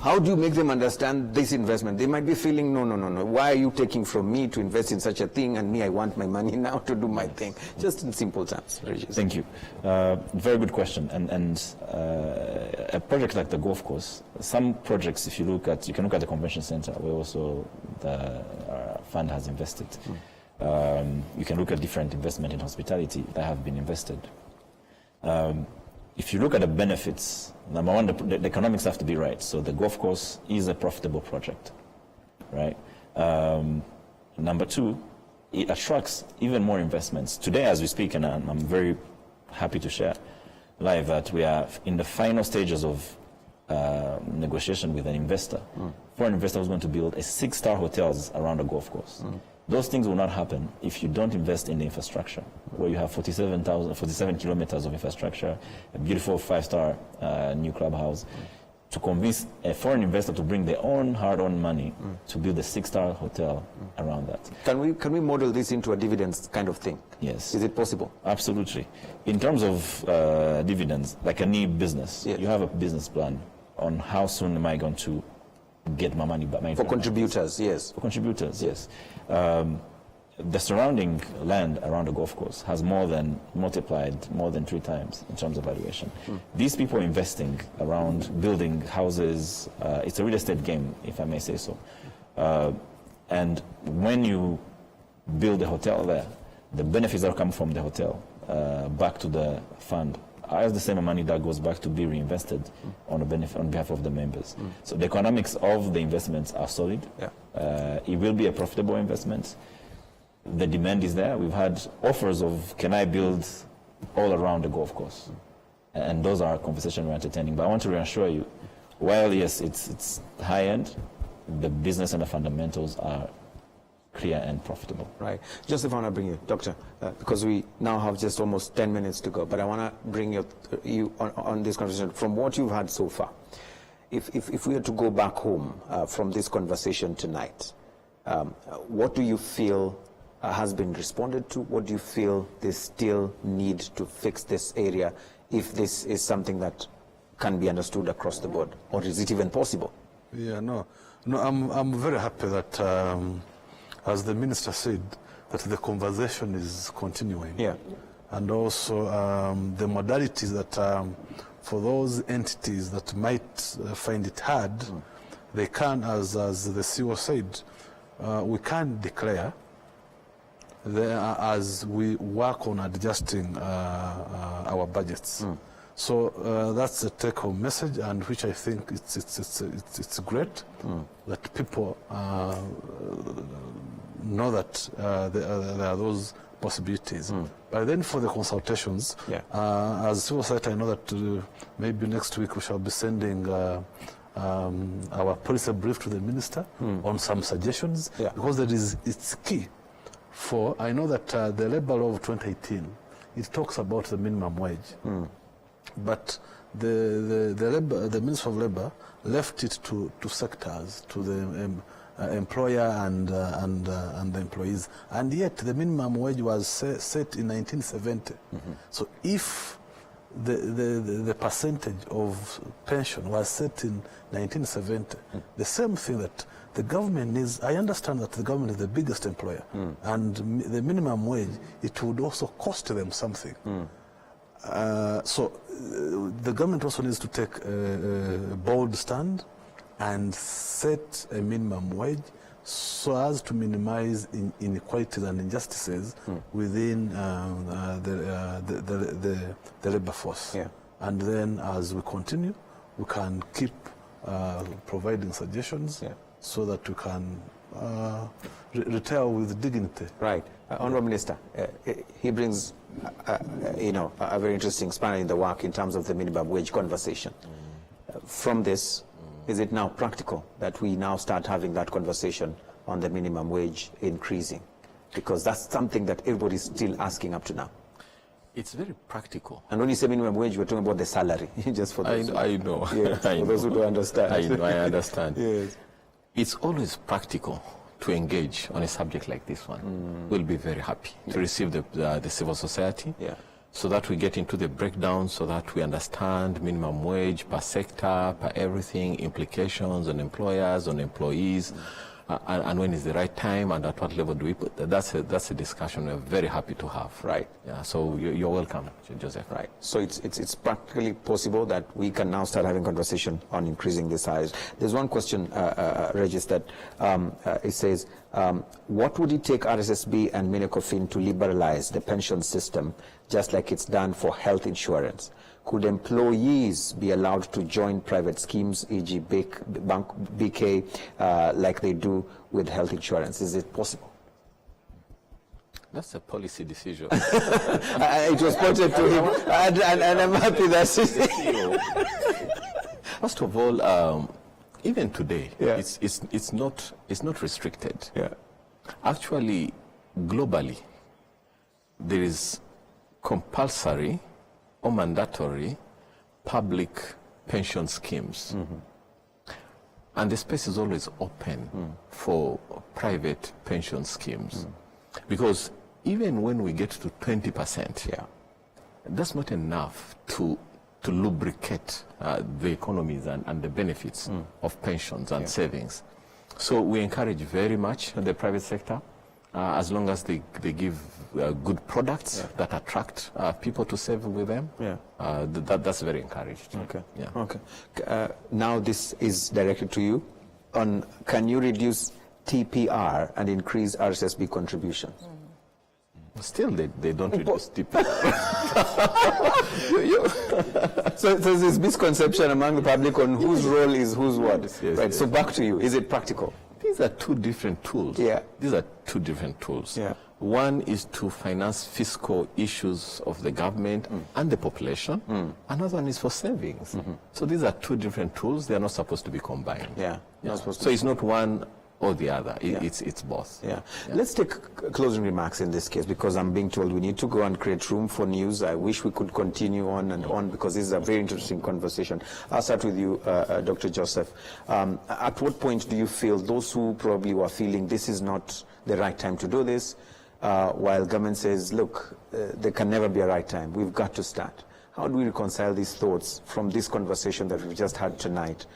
[SPEAKER 1] How do you make them understand this investment? They might be feeling, no. Why are you taking from me to invest in such a thing, and me, I want my money now to do my thing? Just in simple terms.
[SPEAKER 2] Thank you. Very good question. And a project like the golf course, some projects, if you can look at the convention center, where also the fund has invested. You can look at different investment in hospitality that have been invested. if you look at the benefits, number one, the economics have to be right. So the golf course is a profitable project, right? Number two, it attracts even more investments. Today, as we speak, and I'm very happy to share live that we are in the final stages of negotiation with an investor, for an investor who's going to build a 6-star hotels around the golf course. Those things will not happen if you don't invest in the infrastructure, where you have 47 kilometers of infrastructure, a beautiful 5-star new clubhouse. To convince a foreign investor to bring their own hard-earned money to build a 6-star hotel around that.
[SPEAKER 1] Can we model this into a dividends kind of thing?
[SPEAKER 2] Yes.
[SPEAKER 1] Is it possible?
[SPEAKER 2] Absolutely. In terms of dividends, like any business,
[SPEAKER 1] yes,
[SPEAKER 2] you have a business plan on how soon am I going to get my money back.
[SPEAKER 1] For contributors, yes.
[SPEAKER 2] For contributors, yes. The surrounding land around the golf course has multiplied more than 3 times in terms of valuation. These people investing around building houses, it's a real estate game, if I may say so. And when you build a hotel there, the benefits that come from the hotel back to the fund are the same money that goes back to be reinvested on behalf of the members. So the economics of the investments are solid. Yeah. It will be a profitable investment. The demand is there. We've had offers of, can I build all around the golf course? And those are conversations we're entertaining. But I want to reassure you, while yes, it's high end, the business and the fundamentals are clear and profitable.
[SPEAKER 1] Right. Joseph, I want to bring you, Doctor, because we now have just almost 10 minutes to go, but I want to bring you on this conversation from what you've had so far. If we had to go back home from this conversation tonight, what do you feel has been responded to? What do you feel they still need to fix this area, if this is something that can be understood across the board, or is it even possible?
[SPEAKER 5] Yeah, no, I'm very happy that, as the minister said, that the conversation is continuing. Yeah. And also the modalities that for those entities that might find it hard, they can, as the CEO said, we can declare as we work on adjusting our budgets. So that's the take-home message, and which I think it's great that people know that there are those possibilities. But then for the consultations, as civil society, I know that maybe next week we shall be sending our policy brief to the minister on some suggestions, because it's key. For I know that the Labour Law of 2018, it talks about the minimum wage, but the Minister of Labour left it to sectors, to the employer and the employees, and yet the minimum wage was set in 1970. So if the percentage of pension was set in 1970, the same thing that the government is, I understand that the government is the biggest employer, and the minimum wage, it would also cost them something. So the government also needs to take a bold stand and set a minimum wage so as to minimize inequalities and injustices within the labor force. And then as we continue, we can keep providing suggestions so that we can retire with dignity.
[SPEAKER 1] Right. Honourable Minister, he brings a very interesting spanner in the work in terms of the minimum wage conversation. From this, is it now practical that we now start having that conversation on the minimum wage increasing? Because that's something that everybody's still asking up to now.
[SPEAKER 3] It's very practical.
[SPEAKER 1] And when you say minimum wage, we're talking about the salary, just for those
[SPEAKER 3] I know.
[SPEAKER 1] Yes, for those who don't understand.
[SPEAKER 3] I understand.
[SPEAKER 1] Yes.
[SPEAKER 3] It's always practical to engage on a subject like this one. We'll be very happy to receive the civil society, so that we get into the breakdown, so that we understand minimum wage per sector, per everything, implications on employers, on employees, and when is the right time, and at what level do we put that? That's a discussion we're very happy to have.
[SPEAKER 1] Right.
[SPEAKER 3] Yeah. So you're welcome, Joseph.
[SPEAKER 1] Right. So it's practically possible that we can now start having conversation on increasing the size. There's one question, Regis, that it says, what would it take RSSB and Minecofin to liberalize the pension system, just like it's done for health insurance? could employees be allowed to join private schemes, e.g. BK, like they do with health insurance? Is it possible?
[SPEAKER 3] That's a policy decision.
[SPEAKER 1] It was pointed to him, and I'm happy that
[SPEAKER 3] First of all, even today,
[SPEAKER 1] Yeah.
[SPEAKER 3] it's not restricted.
[SPEAKER 1] Yeah.
[SPEAKER 3] Actually, globally, there is compulsory or mandatory public pension schemes. And the space is always open for private pension schemes. Because even when we get to 20%, that's not enough to lubricate the economies and the benefits of pensions and savings. So we encourage very much the private sector, as long as they give good products that attract people to save with them. That's very encouraged.
[SPEAKER 1] Okay.
[SPEAKER 3] Yeah.
[SPEAKER 1] Okay. Now this is directed to you. On can you reduce TPR and increase RSSB contribution?
[SPEAKER 3] Still, they don't reduce TPR.
[SPEAKER 1] So there's this misconception among the public on whose role is whose what.
[SPEAKER 3] Yes,
[SPEAKER 1] right.
[SPEAKER 3] yes.
[SPEAKER 1] So back to you. Is it practical?
[SPEAKER 3] These are two different tools.
[SPEAKER 1] Yeah.
[SPEAKER 3] These are two different tools.
[SPEAKER 1] Yeah.
[SPEAKER 3] One is to finance fiscal issues of the government and the population. Another one is for savings. So these are two different tools. They are not supposed to be combined.
[SPEAKER 1] Yeah. Not supposed to
[SPEAKER 3] So it's not one or the other.
[SPEAKER 1] Yeah.
[SPEAKER 3] It's both.
[SPEAKER 1] Yeah. Let's take closing remarks in this case, because I'm being told we need to go and create room for news. I wish we could continue on and on, because this is a very interesting conversation. I'll start with you, Dr. Joseph. At what point do you feel those who probably were feeling this is not the right time to do this, while government says, look, there can never be a right time, we've got to start? How do we reconcile these thoughts from this conversation that we've just had tonight?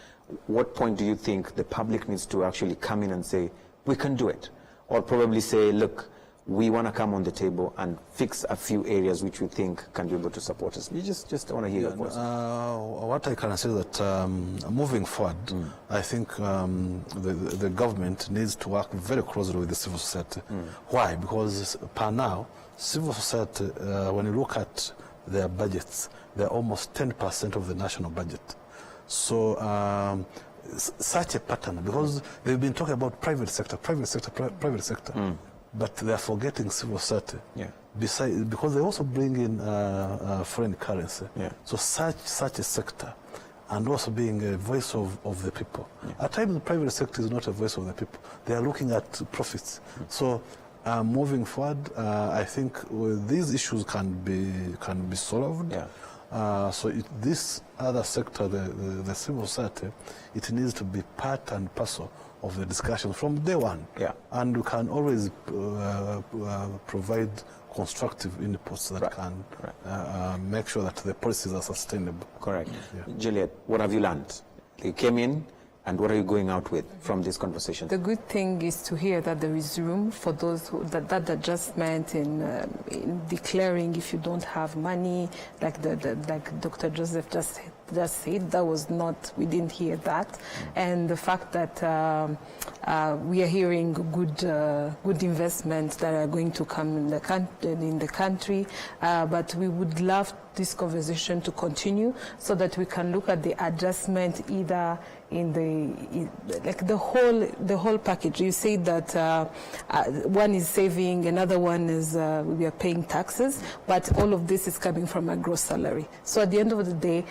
[SPEAKER 1] What point do you think the public needs to actually come in and say, we can do it? Or probably say, look, we want to come on the table and fix a few areas which we think can be able to support us. You just want to hear your voice.
[SPEAKER 5] What I can say that moving forward, I think the government needs to work very closely with the civil society. Why? Because per now, civil society, when you look at their budgets, they're almost 10% of the national budget. So such a pattern, because they've been talking about private sector, but they're forgetting civil society. Besides, because they also bring in foreign currency. So such a sector, and also being a voice of the people. At times, the private sector is not a voice of the people. They are looking at profits. So moving forward, I think these issues can be solved. So this other sector, the civil society, it needs to be part and parcel of the discussion from day one. And we can always provide constructive inputs that can make sure that the policies are sustainable.
[SPEAKER 1] Correct. Juliet, what have you learned? You came in, and what are you going out with from this conversation?
[SPEAKER 4] The good thing is to hear that there is room for those who, that adjustment in declaring if you don't have money, like Dr. Joseph just said, that was not, we didn't hear that. And the fact that we are hearing good investments that are going to come in the country, but we would love this conversation to continue so that we can look at the adjustment either in the whole package. You say that one is saving, another one is we are paying taxes, but all of this is coming from a gross salary. So at the end of the day,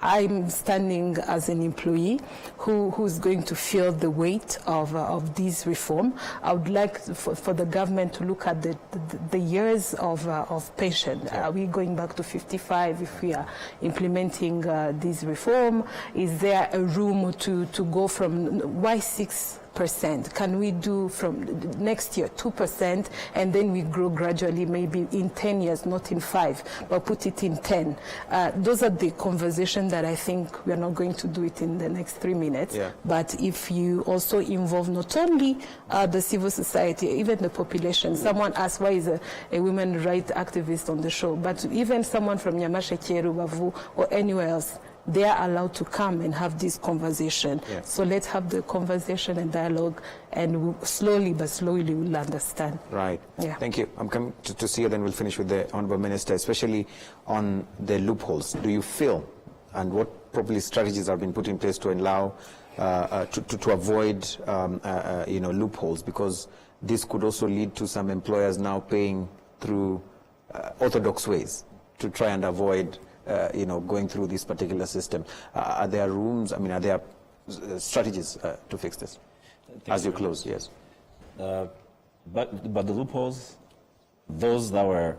[SPEAKER 4] I'm standing as an employee who's going to feel the weight of this reform. I would like for the government to look at the years of pension. Are we going back to 55 if we are implementing this reform? Is there a room to go from why 6%? Can we do from next year 2%, and then we grow gradually, maybe in 10 years, not in 5, but put it in 10? Those are the conversations that I think we are not going to do it in the next 3 minutes. But if you also involve not only the civil society, even the population. Someone asked why is a women rights activist on the show, but even someone from Nyamasheke, Rubavu, or anywhere else, they are allowed to come and have this conversation.
[SPEAKER 1] Yeah.
[SPEAKER 4] So let's have the conversation and dialogue, and slowly but slowly we'll understand.
[SPEAKER 1] Right.
[SPEAKER 4] Yeah.
[SPEAKER 1] Thank you. I'm coming to see you, then we'll finish with the Honorable Minister, especially on the loopholes. Do you feel, and what probably strategies have been put in place to allow, to avoid, loopholes? Because this could also lead to some employers now paying through orthodox ways to try and avoid, going through this particular system. Are there rooms, are there strategies to fix this? As you close, yes.
[SPEAKER 2] But the loopholes, those that were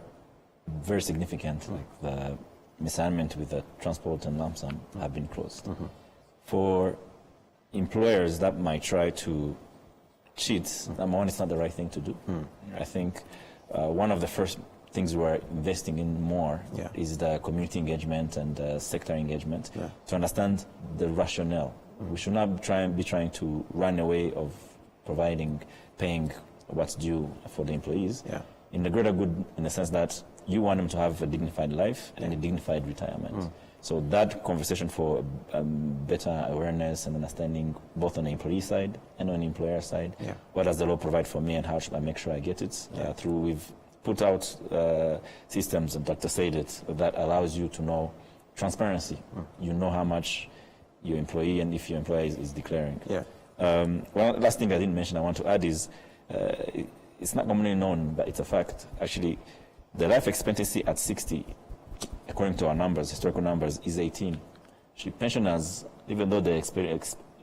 [SPEAKER 2] very significant, like the misalignment with the transport and lump sum, have been closed. For employers that might try to cheat, number one, it's not the right thing to do. I think one of the first things we're investing in more is the community engagement and sector engagement to understand the rationale. We should not be trying to run away of paying what's due for the employees in the greater good, in the sense that you want them to have a dignified life and a dignified retirement. So that conversation for better awareness and understanding, both on the employee side and on the employer side. What does the law provide for me, and how should I make sure I get it? We've put out systems, and Dr. said it, that allows you to know transparency. You know how much your employee and if your employer is declaring. One last thing I didn't mention I want to add is, it's not commonly known, but it's a fact. Actually, the life expectancy at 60, according to our numbers, historical numbers, is 18. Pensioners, even though the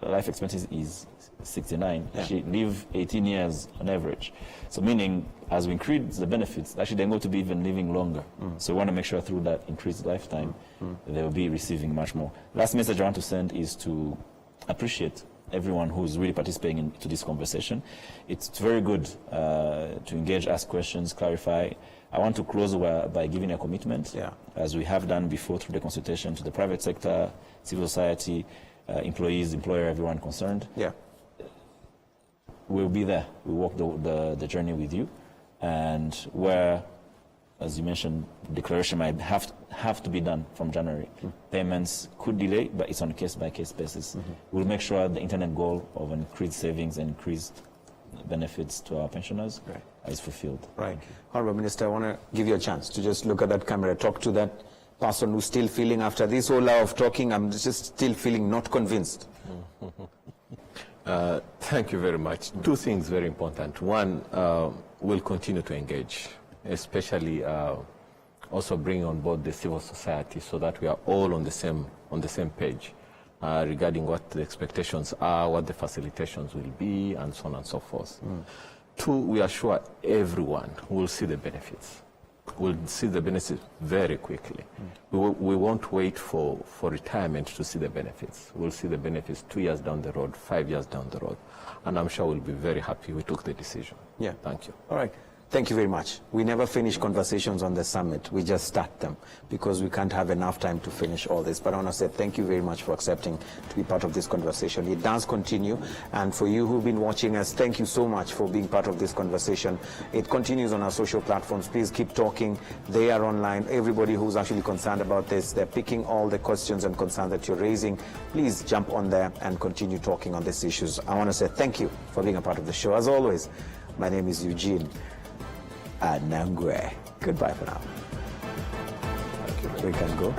[SPEAKER 2] life expectancy is 69, actually live 18 years on average. So meaning, as we increase the benefits, actually they're going to be even living longer. So we want to make sure through that increased lifetime, they will be receiving much more. Last message I want to send is to appreciate everyone who's really participating into this conversation. It's very good to engage, ask questions, clarify. I want to close by giving a commitment, as we have done before through the consultation, to the private sector, civil society, employees, employer, everyone concerned. We'll be there. We'll walk the journey with you. And where, as you mentioned, declaration might have to be done from January. Payments could delay, but it's on a case-by-case basis. We'll make sure the internet goal of increased savings and increased benefits to our pensioners is fulfilled.
[SPEAKER 1] Right. Honorable Minister, I want to give you a chance to just look at that camera, talk to that person who's still feeling, after this whole hour of talking, I'm just still feeling not convinced.
[SPEAKER 3] Thank you very much. Two things very important. One, we'll continue to engage, especially also bring on board the civil society, so that we are all on the same page regarding what the expectations are, what the facilitations will be, and so on and so forth. Two, we assure everyone will see the benefits. We'll see the benefits very quickly. We won't wait for retirement to see the benefits. We'll see the benefits 2 years down the road, 5 years down the road. And I'm sure we'll be very happy we took the decision. Thank you.
[SPEAKER 1] All right. Thank you very much. We never finish conversations on the summit. We just start them because we can't have enough time to finish all this. But I want to say thank you very much for accepting to be part of this conversation. It does continue. And for you who've been watching us, thank you so much for being part of this conversation. It continues on our social platforms. Please keep talking. They are online. Everybody who's actually concerned about this, they're picking all the questions and concerns that you're raising. Please jump on there and continue talking on these issues. I want to say thank you for being a part of the show. As always, my name is Eugene Anangwe. Goodbye for now. We can go.